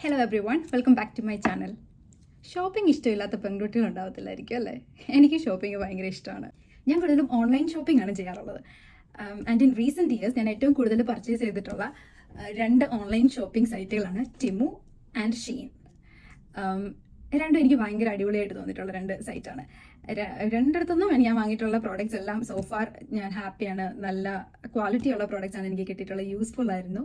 Hello everyone, welcome back to my channel. Shopping ഇഷ്ടമില്ലാത്ത പെൺകുട്ടികൾ ഉണ്ടാവത്തില്ലായിരിക്കും അല്ലേ? എനിക്ക് ഷോപ്പിംഗ് ഭയങ്കര ഇഷ്ടമാണ്. ഞാൻ കൂടുതലും ഓൺലൈൻ ഷോപ്പിംഗ് ആണ് ചെയ്യാറുള്ളത്. ആൻഡ് ഇൻ റീസെൻറ്റ് ഇയേഴ്സ് ഞാൻ ഏറ്റവും കൂടുതൽ പർച്ചേസ് ചെയ്തിട്ടുള്ള രണ്ട് ഓൺലൈൻ ഷോപ്പിംഗ് സൈറ്റുകളാണ് ടിമു ആൻഡ് ഷീൻ. രണ്ടും എനിക്ക് ഭയങ്കര അടിപൊളിയായിട്ട് തോന്നിയിട്ടുള്ള രണ്ട് സൈറ്റാണ്. രണ്ടിടത്തുനിന്നും ഞാൻ വാങ്ങിയിട്ടുള്ള പ്രോഡക്റ്റ്സ് എല്ലാം സോഫാർ ഞാൻ ഹാപ്പിയാണ്. നല്ല ക്വാളിറ്റിയുള്ള പ്രോഡക്റ്റ്സ് ആണ് എനിക്ക് കിട്ടിയിട്ടുള്ളത്. യൂസ്ഫുൾ ആയിരുന്നു.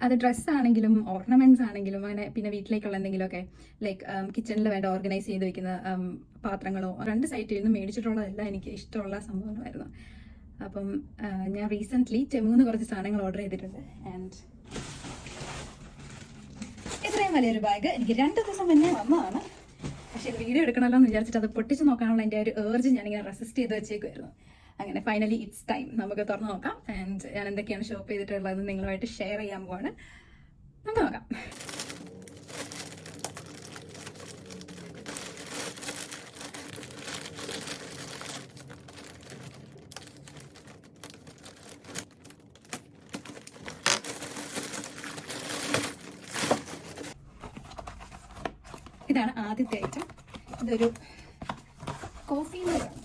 അത് ഡ്രസ്സാണെങ്കിലും ഓർണമെന്റ്സ് ആണെങ്കിലും അങ്ങനെ പിന്നെ വീട്ടിലേക്കുള്ള എന്തെങ്കിലുമൊക്കെ ലൈക്ക് കിച്ചണിൽ വേണ്ട ഓർഗനൈസ് ചെയ്ത് വെക്കുന്ന പാത്രങ്ങളോ രണ്ട് സൈറ്റിൽ നിന്നും മേടിച്ചിട്ടുള്ളതെല്ലാം എനിക്ക് ഇഷ്ടമുള്ള സംഭവമായിരുന്നു. അപ്പം ഞാൻ റീസെൻ്റ്ലി ടെമുന്ന് കുറച്ച് സാധനങ്ങൾ ഓർഡർ ചെയ്തിട്ടുണ്ട്. ആൻഡ് ഇത്രയും വലിയൊരു ബാഗ് എനിക്ക് 2 ദിവസം മുന്നേ വന്നതാണ്. പക്ഷേ വീഡിയോ എടുക്കണമല്ലോ എന്ന് വിചാരിച്ചിട്ട് അത് പൊട്ടിച്ച് നോക്കാനുള്ള എൻ്റെ ഒരു ഏർജ് ഞാനിങ്ങനെ റെസിസ്റ്റ് ചെയ്ത് വെച്ചേക്കുമായിരുന്നു. അങ്ങനെ ഫൈനലി ഇറ്റ്സ് ടൈം, നമുക്ക് തുറന്ന് നോക്കാം. ആൻഡ് ഞാൻ എന്തൊക്കെയാണ് ഷോപ്പ് ചെയ്തിട്ടുള്ളതെന്ന് നിങ്ങളുമായിട്ട് ഷെയർ ചെയ്യാൻ പോവാണ്. നമുക്ക് നോക്കാം. ഇതാണ് ആദ്യത്തെ ഐറ്റം. ഇതൊരു കോഫി മേലാണ്.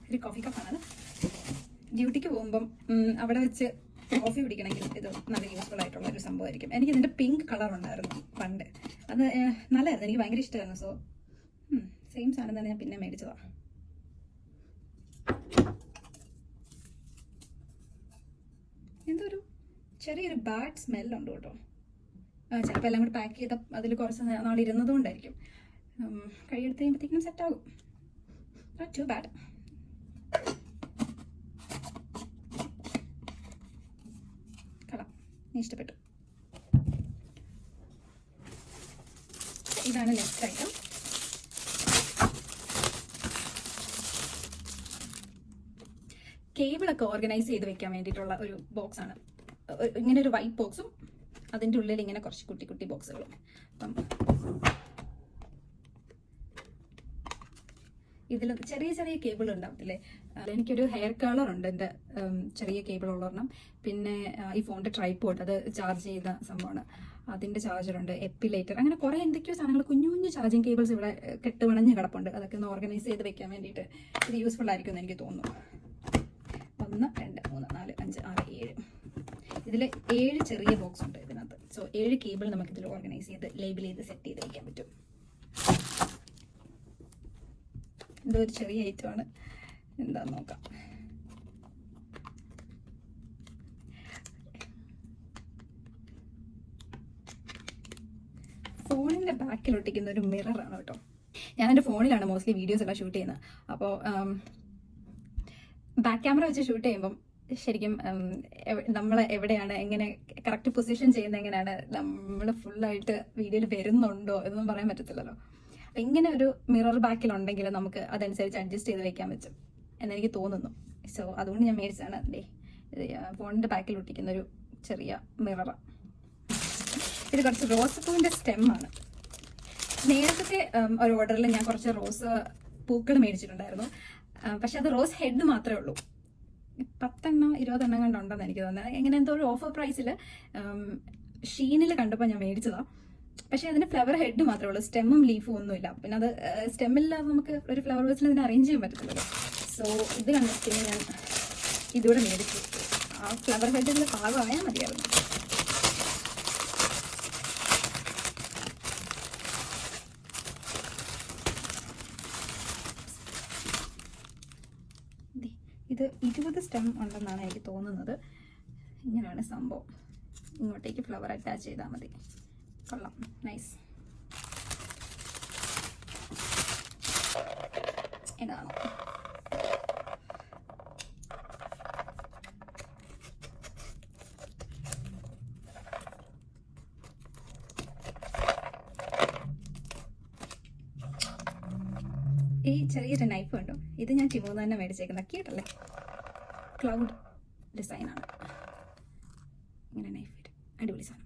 ഒരു കോഫി കപ്പാണ്. ഡ്യൂട്ടിക്ക് പോകുമ്പം അവിടെ വെച്ച് കോഫി കുടിക്കണമെങ്കിൽ ഇത് നല്ല യൂസ്ഫുൾ ആയിട്ടുള്ള ഒരു സംഭവമായിരിക്കും. എനിക്ക് ഇതിൻ്റെ പിങ്ക് കളർ ഉണ്ടായിരുന്നു പണ്ട്. അത് നല്ലതായിരുന്നു, എനിക്ക് ഭയങ്കര ഇഷ്ടമായിരുന്നു. സോ സെയിം സാധനം തന്നെ ഞാൻ പിന്നെ മേടിച്ചതാണ്. എന്തൊരു ചെറിയൊരു ബാഡ് സ്മെല്ലുണ്ട് കേട്ടോ. ചിലപ്പോൾ എല്ലാം കൂടി പാക്ക് ചെയ്ത അതിൽ കുറച്ച് നാൾ ഇരുന്നതുകൊണ്ടായിരിക്കും. കഴിയെടുത്ത് കഴിയുമ്പോഴത്തേക്കും സെറ്റാകും. Not too bad. കളർ ഇഷ്ടപ്പെട്ടു. ഇതാണ് നെക്സ്റ്റ് ഐറ്റം. കേബിളൊക്കെ ഓർഗനൈസ് ചെയ്ത് വെക്കാൻ വേണ്ടിയിട്ടുള്ള ഒരു ബോക്സ് ആണ്. ഇങ്ങനെ ഒരു വൈറ്റ് ബോക്സും അതിൻ്റെ ഉള്ളിൽ ഇങ്ങനെ കുറച്ച് കുട്ടി കുട്ടി ബോക്സുകളും. അപ്പം ഇതിൽ ചെറിയ ചെറിയ കേബിൾ ഉണ്ടാവത്തില്ലേ? എനിക്കൊരു ഹെയർ കളർ ഉണ്ട് എൻ്റെ ചെറിയ കേബിൾ ഉള്ളൊരെണ്ണം. പിന്നെ ഈ ഫോണിൻ്റെ ട്രൈപോഡ്, അത് ചാർജ് ചെയ്ത സംഭവമാണ്. അതിൻ്റെ ചാർജറുണ്ട്, എപ്പിലേറ്റർ, അങ്ങനെ കുറേ എന്തൊക്കെയോ സാധനങ്ങൾ, കുഞ്ഞു കുഞ്ഞു ചാർജിങ് കേബിൾസ് ഇവിടെ കെട്ടുവണഞ്ഞ് കിടപ്പുണ്ട്. അതൊക്കെ ഒന്ന് ഓർഗനൈസ് ചെയ്ത് വെക്കാൻ വേണ്ടിയിട്ട് ഇത് യൂസ്ഫുൾ ആയിരിക്കും എന്ന് എനിക്ക് തോന്നുന്നു. 1 2 3 4 5 6 7 ഇതിൽ 7 ചെറിയ ബോക്സ് ഉണ്ട് ഇതിനകത്ത്. സോ 7 കേബിൾ നമുക്കിതിൽ ഓർഗനൈസ് ചെയ്ത് ലേബിൾ ചെയ്ത് സെറ്റ് ചെയ്ത് വയ്ക്കാൻ പറ്റും. ഇതൊരു ചെറിയ ഐറ്റമാണ്, എന്താന്ന് നോക്കാം. ഫോണിൻ്റെ ബാക്കിൽ ഒട്ടിക്കുന്ന ഒരു മിററാണ് കേട്ടോ. ഞാൻ എൻ്റെ ഫോണിലാണ് മോസ്റ്റ്ലി വീഡിയോസ് എല്ലാം ഷൂട്ട് ചെയ്യുന്നത്. അപ്പോൾ ബാക്ക് ക്യാമറ വെച്ച് ഷൂട്ട് ചെയ്യുമ്പം ശരിക്കും നമ്മൾ എവിടെയാണ്, എങ്ങനെ കറക്റ്റ് പൊസിഷൻ ചെയ്യുന്നത്, എങ്ങനെയാണ് നമ്മൾ ഫുള്ളായിട്ട് വീഡിയോയിൽ വരുന്നുണ്ടോ എന്നൊന്നും പറയാൻ പറ്റത്തില്ലല്ലോ. അപ്പം ഇങ്ങനെ ഒരു മിറർ ബാക്കിലുണ്ടെങ്കിൽ നമുക്ക് അതനുസരിച്ച് അഡ്ജസ്റ്റ് ചെയ്ത് വയ്ക്കാൻ പറ്റും എന്നെനിക്ക് തോന്നുന്നു. സോ അതുകൊണ്ട് ഞാൻ മേടിച്ചാണ് അതിൻ്റെ ഫോണിൻ്റെ ബാക്കിൽ ഒട്ടിക്കുന്ന ഒരു ചെറിയ മിററാണ്. ഇത് കുറച്ച് റോസ് പൂവിൻ്റെ സ്റ്റെമ്മാണ്. നേരത്തെ ഒരു ഓർഡറിൽ ഞാൻ കുറച്ച് റോസ് പൂക്കൾ മേടിച്ചിട്ടുണ്ടായിരുന്നു. പക്ഷെ അത് റോസ് ഹെഡ് മാത്രമേ ഉള്ളൂ. 10 എണ്ണം 20 എണ്ണം കണ്ടുണ്ടെന്ന് എനിക്ക് തോന്നുന്നത്. എങ്ങനെ എന്തോ ഒരു ഓഫർ പ്രൈസിൽ ഷീനിൽ കണ്ടപ്പോൾ ഞാൻ മേടിച്ചതാണ്. പക്ഷേ അതിന് ഫ്ലവർ ഹെഡ് മാത്രമേ ഉള്ളൂ, സ്റ്റെമ്മും ലീഫും ഒന്നുമില്ല. പിന്നെ അത് സ്റ്റെമ്മില്ലാതെ നമുക്ക് ഒരു ഫ്ലവർ വേസിൽ ഇതിനെ അറേഞ്ച് ചെയ്യാൻ പറ്റത്തില്ലല്ലോ. സോ ഇത് കണ്ടിട്ട് ഞാൻ ഇതുകൂടെ മേടിച്ചു. ആ ഫ്ലവർ ഹെഡ് ഇതിൽ പാകമായാൽ മതിയായിരുന്നു. ഇത് 20 സ്റ്റെം ഉണ്ടെന്നാണ് എനിക്ക് തോന്നുന്നത്. ഇങ്ങനെയാണ് സംഭവം. ഇങ്ങോട്ടേക്ക് ഫ്ലവർ അറ്റാച്ച് ചെയ്താൽ മതി. കൊള്ളാം, നൈസ്. ഇതാണ് ഈ ചെറിയൊരു നൈഫ് കണ്ടോ? ഇത് ഞാൻ ടിമുന്ന് തന്നെ മേടിച്ചേക്കുന്ന കേട്ടല്ലേ, ക്ലൗഡ് ഡിസൈനാണ്. ഇങ്ങനെ നൈഫ് വരും, അടിപൊളി സാധനം.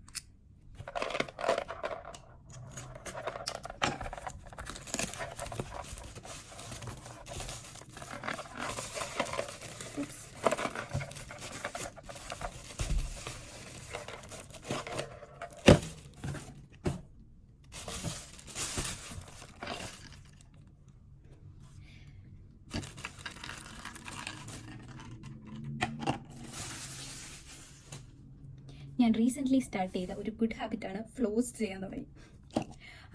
ഞാൻ റീസെൻ്റ്ലി സ്റ്റാർട്ട് ചെയ്ത ഒരു ഗുഡ് ഹാബിറ്റാണ് ഫ്ലോസ് ചെയ്യാൻ തുടങ്ങി.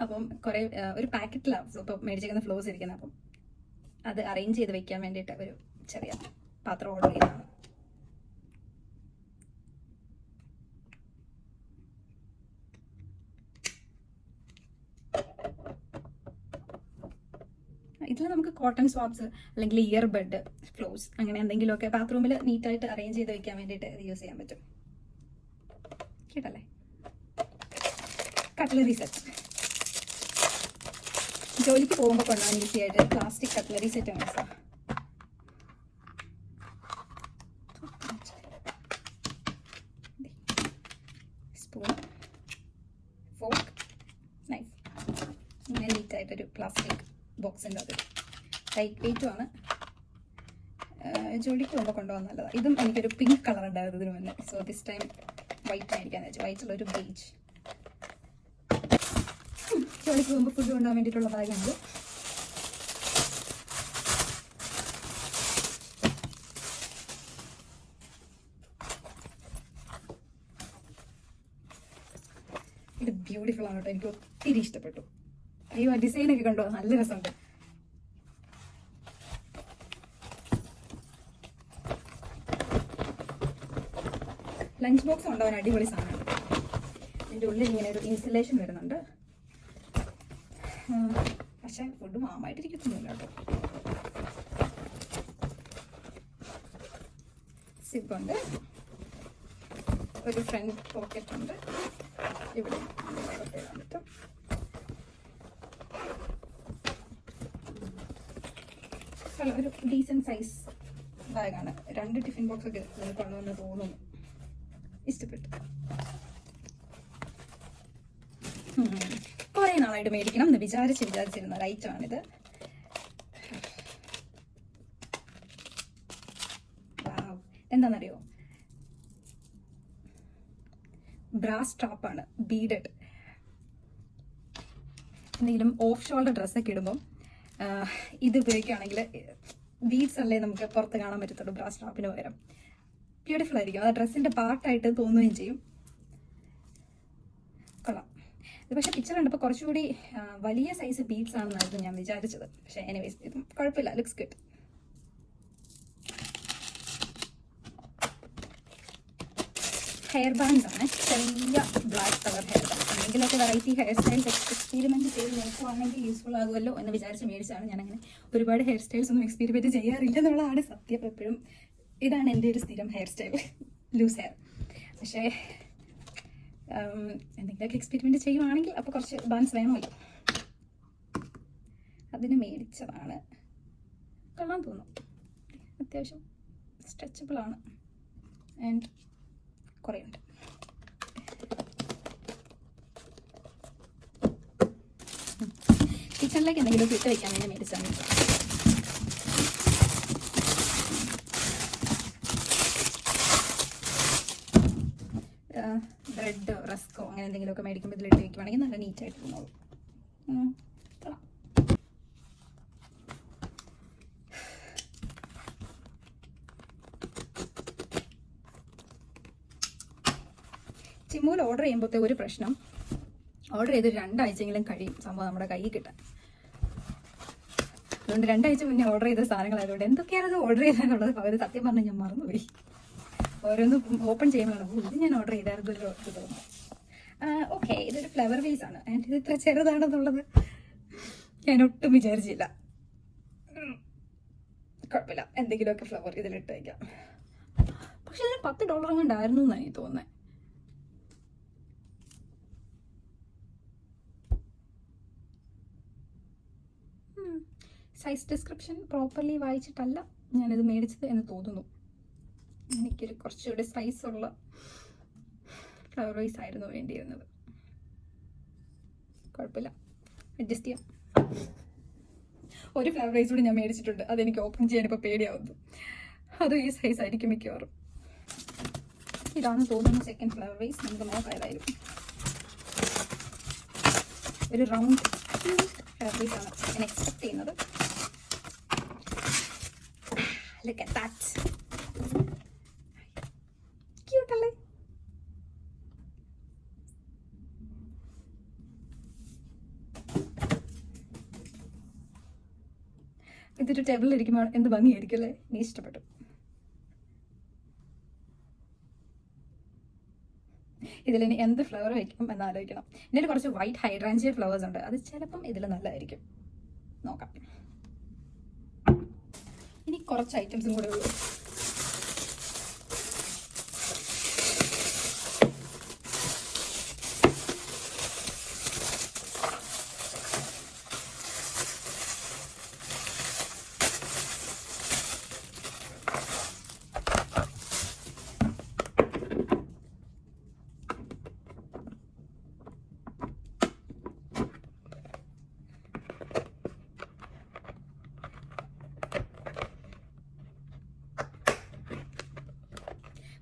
അപ്പം കുറേ ഒരു പാക്കറ്റിലാണ് ഇപ്പോൾ മേടിച്ചിരിക്കുന്ന ഫ്ലോസ് ഇരിക്കുന്നത്. അപ്പം അത് അറേഞ്ച് ചെയ്ത് വെക്കാൻ വേണ്ടിയിട്ട് ഒരു ചെറിയ പാത്രം ഓർഡർ ചെയ്തതാണ്. ഇതിൽ നമുക്ക് കോട്ടൺ സ്വാബ്സ് അല്ലെങ്കിൽ ഇയർ ബഡ് ഫ്ലോസ് അങ്ങനെ എന്തെങ്കിലുമൊക്കെ ബാത്റൂമിൽ നീറ്റായിട്ട് അറേഞ്ച് ചെയ്ത് വെക്കാൻ വേണ്ടിയിട്ട് ഇത് യൂസ് ചെയ്യാൻ പറ്റും. കേട്ടല്ലേ? കട്ട്ലറി സെറ്റ് ജോലിക്ക് പോകുമ്പോൾ കൊണ്ടുപോകാൻ ഈസി ആയിട്ട് പ്ലാസ്റ്റിക് കട്ട്ലറി സെറ്റ് മേടിച്ചാൽ. സ്പൂൺ, ഫോർക്ക്, നൈഫ്, ഇങ്ങനെ നീറ്റായിട്ടൊരു പ്ലാസ്റ്റിക് ബോക്സിൻ്റെ അത് ലൈറ്റ് വെയ്റ്റുമാണ്. ജോലിക്ക് പോകുമ്പോൾ കൊണ്ടുപോകാൻ നല്ലതാണ്. ഇതും എനിക്കൊരു പിങ്ക് കളർ ഉണ്ടായിരുന്നു ഇതിന് മുന്നേ. സോ ദിസ് ടൈം വൈറ്റ് ആയിരിക്കാന്ന് വെച്ചു. വൈറ്റുള്ളൊരു ബേജ്. ജോലിക്ക് പോകുമ്പോൾ ഫുഡ് കൊണ്ടുപോകാൻ വേണ്ടിയിട്ടുള്ള ബാഗാണിത്. ഇത് ബ്യൂട്ടിഫുൾ ആണ് കേട്ടോ. എനിക്ക് ഒത്തിരി ഇഷ്ടപ്പെട്ടു. അയ്യോ, ആ ഡിസൈനൊക്കെ കണ്ടോ, നല്ല രസമുണ്ട്. ലഞ്ച് ബോക്സ് കൊണ്ടുപോകാൻ അടിപൊളി സാധനമാണ്. ഇതിൻ്റെ ഉള്ളിൽ ഇങ്ങനെ ഒരു ഇൻസുലേഷൻ വരുന്നുണ്ട്. പക്ഷെ ഫുഡ് മാമായിട്ടിരിക്കത്തൊന്നുമില്ല കേട്ടോ. സിപ്പുണ്ട്, ഒരു ഫ്രണ്ട് പോക്കറ്റ് ഉണ്ട്, ഇവിടെ ഇടാൻ പറ്റും. ഒരു ഡീസൻറ്റ് സൈസ് ബാഗാണ്. 2 ടിഫിൻ ബോക്സ് ഒക്കെ കൊണ്ടുവന്ന് തോന്നുന്നു. ഇഷ്ടപ്പെട്ടു. കുറേ നാളായിട്ട് മേടിക്കണം എന്ന് വിചാരിച്ചിരുന്ന ഒരു ഐറ്റമാണിത്. എന്താണെന്നറിയോ? ബ്രാസ് സ്ട്രാപ്പാണ്, ബീഡഡ്. എന്തെങ്കിലും ഓഫ് ഷോൾഡർ ഡ്രസ്സൊക്കെ ഇടുമ്പം ഇത് ഉപയോഗിക്കുകയാണെങ്കിൽ ബീഡ്സ് അല്ലേ നമുക്ക് പുറത്ത് കാണാൻ പറ്റത്തുള്ളൂ. ബ്രാസ് സ്ട്രാപ്പിന് പകരം ബ്യൂട്ടിഫുൾ ആയിരിക്കും. അത് ഡ്രസ്സിൻ്റെ പാർട്ടായിട്ട് തോന്നുകയും ചെയ്യും. കൊള്ളാം. ഇത് പക്ഷേ പിക്ചർ കണ്ടപ്പോൾ കുറച്ചുകൂടി വലിയ സൈസ് ബീഡ്സ് ആണെന്നായിരുന്നു ഞാൻ വിചാരിച്ചത്. പക്ഷേ എനിവേസ് ഇതും കുഴപ്പമില്ല, ലുക്സ് ഗുഡ്. ഹെയർ ബാൻഡ്സ് ആണ്, ചെറിയ ബ്ലാക്ക് കളർ ഹെയർ ബാൻഡ്. എന്തെങ്കിലുമൊക്കെ വെറൈറ്റി ഹെയർ സ്റ്റൈൽസ് എക്സ്പീരിമെൻറ്റ് ചെയ്ത് നോക്കുവാണെങ്കിൽ യൂസ്ഫുൾ ആകുമല്ലോ എന്ന് വിചാരിച്ച് മേടിച്ചാണ്. ഞാനങ്ങനെ ഒരുപാട് ഹെയർ സ്റ്റൈൽസ് ഒന്നും എക്സ്പെരിമെൻറ്റ് ചെയ്യാറില്ല എന്നുള്ളതാണ് സത്യം. എപ്പോഴും ഇതാണ് എൻ്റെ ഒരു സ്ഥിരം ഹെയർ സ്റ്റൈൽ, ലൂസ് ഹെയർ. പക്ഷേ എന്തെങ്കിലുമൊക്കെ എക്സ്പെരിമെൻറ്റ് ചെയ്യുവാണെങ്കിൽ അപ്പോൾ കുറച്ച് ബാൻസ് വേണമല്ലോ. അതിന് മേടിച്ചതാണ്. കൊള്ളാൻ തോന്നും. അത്യാവശ്യം സ്ട്രെച്ചബിളാണ് ആൻഡ് കുറേ ഉണ്ട്. കിച്ചണിലേക്ക് എന്തെങ്കിലും ഇട്ട് വയ്ക്കാൻ വേണ്ടി മേടിച്ചാണ്. ബ്രെഡോ റസ്കോ അങ്ങനെ എന്തെങ്കിലുമൊക്കെ മേടിക്കുമ്പോൾ ഇതിലിട്ട് വയ്ക്കുവാണെങ്കിൽ നല്ല നീറ്റായിട്ട് തോന്നുള്ളൂ. ചിമ്മൂൽ ഓർഡർ ചെയ്യുമ്പോഴത്തെ ഒരു പ്രശ്നം, ഓർഡർ ചെയ്ത് 2 ആഴ്ചയെങ്കിലും കഴിയും സംഭവം നമ്മുടെ കയ്യിൽ കിട്ടാൻ. അതുകൊണ്ട് 2 ആഴ്ച മുന്നേ ഓർഡർ ചെയ്ത സാധനങ്ങളായതുകൊണ്ട് എന്തൊക്കെയാണത് ഓർഡർ ചെയ്തതെന്നുള്ളത് പകുതി സത്യം പറഞ്ഞാൽ ഞാൻ മറന്നുപോയി. ഓരോന്നും ഓപ്പൺ ചെയ്യുമ്പോഴാണ് ഇത് ഞാൻ ഓർഡർ ചെയ്തായിരുന്നല്ലോ ഇത് തോന്നുന്നു. ഓക്കെ, ഇതൊരു ഫ്ലവർ വേസ് ആണ്. ആൻഡ് ഇത് ഇത്ര ചെറുതാണെന്നുള്ളത് ഞാൻ ഒട്ടും വിചാരിച്ചില്ല. കുഴപ്പമില്ല, എന്തെങ്കിലുമൊക്കെ ഫ്ലവർ ഇതിലിട്ട് വയ്ക്കാം. പക്ഷെ ഇതിന് $10 കൊണ്ടായിരുന്നു എന്നാണ് എനിക്ക് തോന്നുന്നത്. സൈസ് ഡിസ്ക്രിപ്ഷൻ പ്രോപ്പർലി വായിച്ചിട്ടല്ല ഞാനിത് മേടിച്ചത് എന്ന് തോന്നുന്നു. എനിക്കൊരു കുറച്ചുകൂടി സൈസുള്ള ഫ്ലവർ വൈസ് ആയിരുന്നു വേണ്ടിയിരുന്നത്. കുഴപ്പമില്ല, അഡ്ജസ്റ്റ് ചെയ്യാം. ഒരു ഫ്ലവർ വൈസ് കൂടി ഞാൻ മേടിച്ചിട്ടുണ്ട്. അതെനിക്ക് ഓപ്പൺ ചെയ്യാൻ ഇപ്പോൾ പേടിയാവുന്നു. അതും ഈ സൈസ് ആയിരിക്കും മിക്കവാറും. ഇതാണ് തോന്നുന്നു സെക്കൻഡ് ഫ്ലവർ വൈസ്. നമുക്ക് നോക്കാം ഏതായാലും. ഒരു റൗണ്ട് ഫ്ലവർ വൈസ് ആണ് ഞാൻ എക്സ്പെക്ട് ചെയ്യുന്നത്. Look at that. Cute അല്ലേ? ഇതൊരു ടേബിളിൽ ഇരിക്കുമ്പോൾ എന്ത് ഭംഗിയായിരിക്കും അല്ലേ? എനിക്ക് ഇഷ്ടപ്പെട്ടു. ഇതിലിനി എന്ത് ഫ്ലവർ വയ്ക്കും എന്നാലോചിക്കണം. ഇതിൽ കുറച്ച് വൈറ്റ് ഹൈഡ്രാഞ്ചിയ ഫ്ലവേഴ്സ് ഉണ്ട്, അത് ചിലപ്പം ഇതിൽ നല്ലതായിരിക്കും, നോക്കാം. ഇനി കുറച്ച് ഐറ്റംസും കൂടെ ഉള്ളൂ.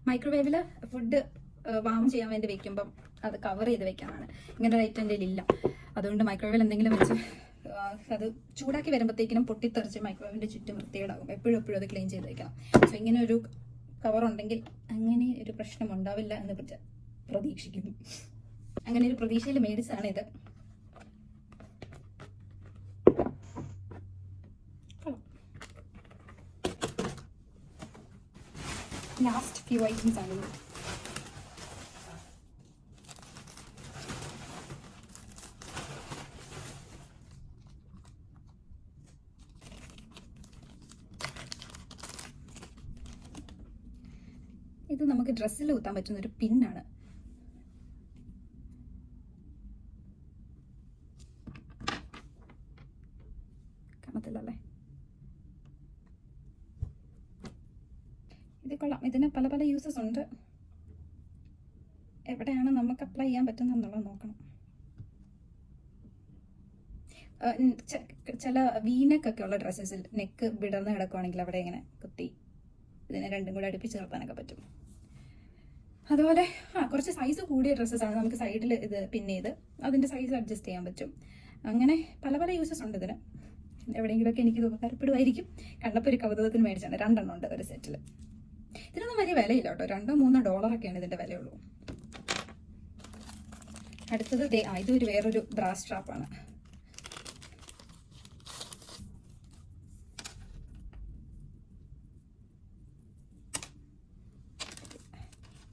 മൈക്രോവേവിൽ ഫുഡ് വാം ചെയ്യാൻ വേണ്ടി വെക്കുമ്പം അത് കവർ ചെയ്ത് വെക്കാനാണ്. ഇങ്ങനെ ഒരു ഐറ്റം എൻ്റെ ഇല്ല. അതുകൊണ്ട് മൈക്രോവേവിൽ എന്തെങ്കിലും വെച്ച് അത് ചൂടാക്കി വരുമ്പോഴത്തേക്കിനും പൊട്ടിത്തെറിച്ച് മൈക്രോവേവിൻ്റെ ചുറ്റും വൃത്തികേടാകും. എപ്പോഴും അത് ക്ലീൻ ചെയ്ത് വെക്കണം. സോ ഇങ്ങനെ ഒരു കവർ ഉണ്ടെങ്കിൽ അങ്ങനെ ഒരു പ്രശ്നം ഉണ്ടാവില്ല എന്ന് പ്രതീക്ഷിക്കുന്നു. അങ്ങനെ ഒരു പ്രതീക്ഷയിൽ മേടിച്ചാണ് ഇത്. ലാസ്റ്റ് ഫ്യൂ ഐറ്റംസ് ആണ്. ഇത് നമുക്ക് ഡ്രസ്സിൽ കുത്താൻ പറ്റുന്ന ഒരു പിന്നാണ്. കാണത്തില്ലല്ലേ? ഇത് കൊള്ളാം. ഇതിന് പല പല യൂസസ് ഉണ്ട്. എവിടെയാണ് നമുക്ക് അപ്ലൈ ചെയ്യാൻ പറ്റുന്നതെന്നുള്ളത് നോക്കണം. ചില വീനെക്കൊക്കെ ഉള്ള ഡ്രസ്സസിൽ നെക്ക് വിടർന്ന് കിടക്കുവാണെങ്കിൽ അവിടെ ഇങ്ങനെ കുത്തി ഇതിനെ രണ്ടും കൂടെ അടുപ്പിച്ച് നിർത്താനൊക്കെ പറ്റും. അതുപോലെ കുറച്ച് സൈസ് കൂടിയ ഡ്രസ്സസാണ് നമുക്ക് സൈഡിൽ ഇത് പിന്നെ ചെയ്ത് അതിൻ്റെ സൈസ് അഡ്ജസ്റ്റ് ചെയ്യാൻ പറ്റും. അങ്ങനെ പല പല യൂസസ് ഉണ്ട് ഇതിന്. എവിടെയെങ്കിലുമൊക്കെ എനിക്കിത് ഉപകാരപ്പെടുമായിരിക്കും. കണ്ടപ്പോൾ ഒരു കൗതുകത്തിന് മേടിച്ചാണ്. 2 എണ്ണം ഉണ്ട് ഒരു സെറ്റിൽ. ഇതിനൊന്നും വലിയ വിലയില്ല കേട്ടോ. $2-3 ഇതിൻ്റെ വിലയുള്ളൂ. അടുത്തത് ഇതൊരു വേറൊരു ബ്രാ സ്ട്രാപ്പാണ്.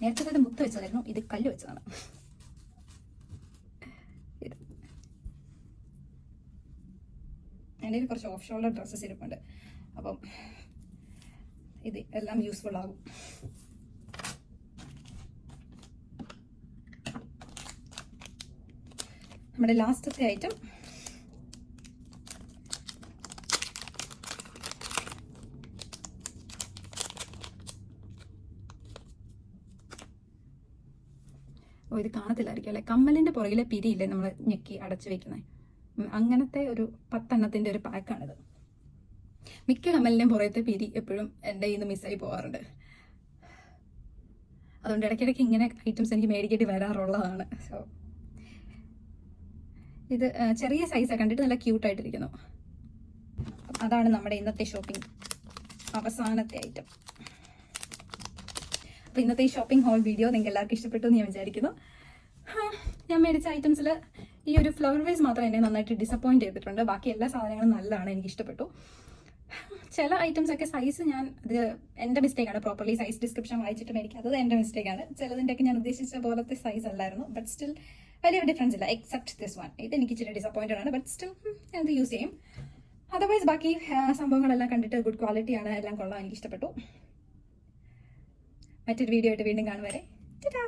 നേരത്തെ ഇത് മുത്ത് വെച്ചതായിരുന്നു, ഇത് കല്ല് വെച്ചതാണ്. എൻ്റെ കുറച്ച് ഓഫ് ഷോൾഡർ ഡ്രസ്സസ് ഇരിപ്പുണ്ട്. അപ്പം ഇത് എല്ലാം യൂസ്ഫുൾ ആകും. നമ്മുടെ ലാസ്റ്റത്തെ ഐറ്റം ഇത് കാണത്തില്ലായിരിക്കും അല്ലേ? കമ്മലിൻ്റെ പുറകിലെ പിരിയില്ലേ നമ്മൾ ഞെക്കി അടച്ചു വെക്കുന്നത്, അങ്ങനത്തെ ഒരു 10 എണ്ണത്തിൻ്റെ ഒരു പാക്കാണിത്. മിക്ക കമ്മലിൻ്റെയും പുറത്തെ പിരി എപ്പോഴും എൻ്റെ കയ്യിൽ നിന്ന് മിസ്സായി പോകാറുണ്ട്. അതുകൊണ്ട് ഇടയ്ക്കിടയ്ക്ക് ഇങ്ങനെ ഐറ്റംസ് എനിക്ക് മേടിക്കേണ്ടി വരാറുള്ളതാണ്. സോ ഇത് ചെറിയ സൈസാണ്, കണ്ടിട്ട് നല്ല ക്യൂട്ടായിട്ടിരിക്കുന്നു. അതാണ് നമ്മുടെ ഇന്നത്തെ ഷോപ്പിംഗ് അവസാനത്തെ ഐറ്റം. അപ്പോൾ ഇന്നത്തെ ഈ ഷോപ്പിംഗ് ഹോൾ വീഡിയോ നിങ്ങൾക്ക് എല്ലാവർക്കും ഇഷ്ടപ്പെട്ടു എന്ന് ഞാൻ വിചാരിക്കുന്നു. ഞാൻ മേടിച്ച ഐറ്റംസിൽ ഈ ഒരു ഫ്ലവർ വേസ് മാത്രം എന്നെ നന്നായിട്ട് ഡിസപ്പോയിൻറ്റ് ചെയ്തിട്ടുണ്ട്. ബാക്കി എല്ലാ സാധനങ്ങളും നല്ലതാണ്, എനിക്ക് ഇഷ്ടപ്പെട്ടു. ചില ഐറ്റംസ് ഒക്കെ സൈസ് ഇത് എൻ്റെ മിസ്റ്റേക്കാണ്. പ്രോപ്പർലി സൈസ് ഡിസ്ക്രിപ്ഷൻ വായിച്ചിട്ട് മേടിക്കാത്തത് എൻ്റെ മിസ്റ്റേക്കാണ്. ചിലതിൻ്റെയൊക്കെ ഞാൻ ഉദ്ദേശിച്ച പോലത്തെ സൈസ് അല്ലായിരുന്നു. ബട്ട് സ്റ്റിൽ വലിയ ഡിഫറൻസ് ഇല്ല, എക്സെപ്റ്റ് ദിസ് വൺ. ഇത് എനിക്ക് ഇച്ചിരി ഡിസപ്പോയിൻറ്റഡ് ആണ്. ബട്ട് സ്റ്റിൽ ഞാനത് യൂസ് ചെയ്യും. അതർവൈസ് ബാക്കി സംഭവങ്ങളെല്ലാം കണ്ടിട്ട് ഗുഡ് ക്വാളിറ്റിയാണ്, എല്ലാം കൊള്ളാം, എനിക്ക് ഇഷ്ടപ്പെട്ടു. മറ്റൊരു വീഡിയോ ആയിട്ട് വീണ്ടും കാണും വരെ. ടാറ്റാ.